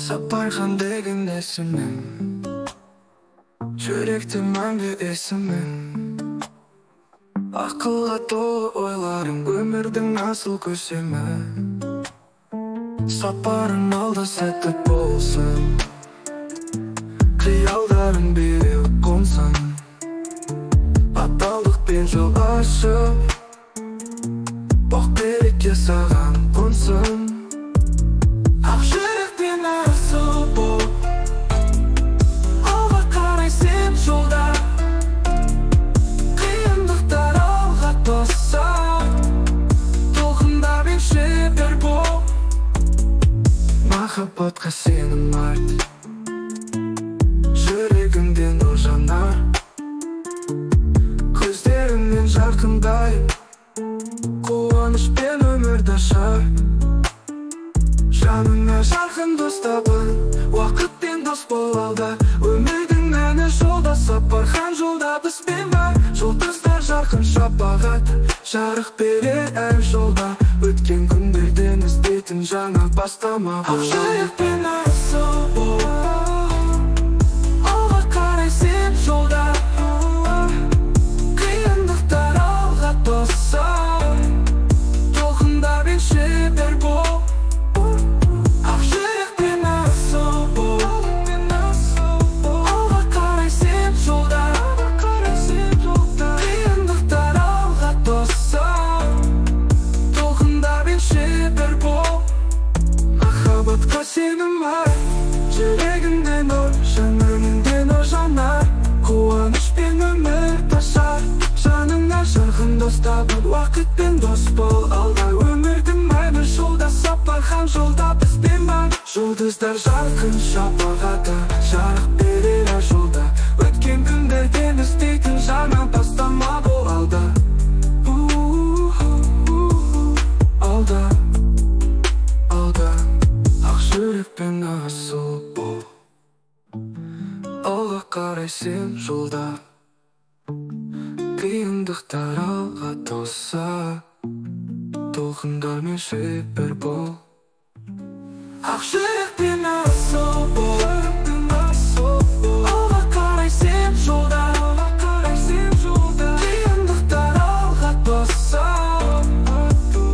Сапархан деген есімің, жүректе мәңгі есімің. Ақылға толы ойларың, өмірдің асыл көсемі. Сапарың алда сәтті болсын, қиялдарың биік қонсын. Адалдықпен жол ашып, бақ береке саған қонсын. Ақ жүрекпен асыл бол, алға қарай сен жолда. Қиындықтар алға тоса, толқындармен шебер бол. Махаббатқа сенім арт, жүрегіңде нұр жанар. Көздеріңнен жарқындай, қуанышпен өмірді ашар. Жаныңа жарқын дос табын, уақытпен дос бол алда. Өмірдің әні жолда, Сапархан жолда бізбен бар. Жұлдыздар жарқын шапағат, жарық берер әр жолда. Өткен күндерден іздейтін жаңа бастама бол. Ақ жүрекпен асыл бол, алға қарай сен жолда. Қиындықтар алға тоса, толқындармен шебер бол. Ақ жүрекпен асыл бол, алға қарай сен жолда. Қиындықтар алға тоса, толқындармен шебер бол. Махаббатқа сенім бар, жүрегіңде нұр, жаныңде нұр жанар. Қуанышпен өмір ашар, жаныңа жарқын дос табын, уақытпен дос бол алда. Өмірдің мәні жолда, Сапархан жолда бізбен бар. Жұлдыздар жарқын шапағаты, жарық берер әр жолда. Өткен күндерден іздейтін жаңа бастама бол алда. Алда, алда, ақ жүрекпен асыл бол, алға қарай сен жолда. Қиындықтар алға тоса, толқындармен шебер бол. Ақ жүрекпен асыл бол, алға қарай сен жолда. Қиындықтар алға тоса,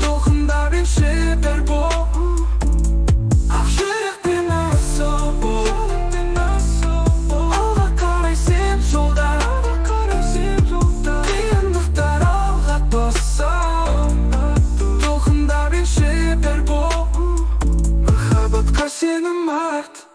толқындармен шебер бол. Ақ жүрекпен асыл бол, алға қарай сен жолда. Қиындықтар алға тоса, толқындармен шебер бол. Махаббатқа сенім арт,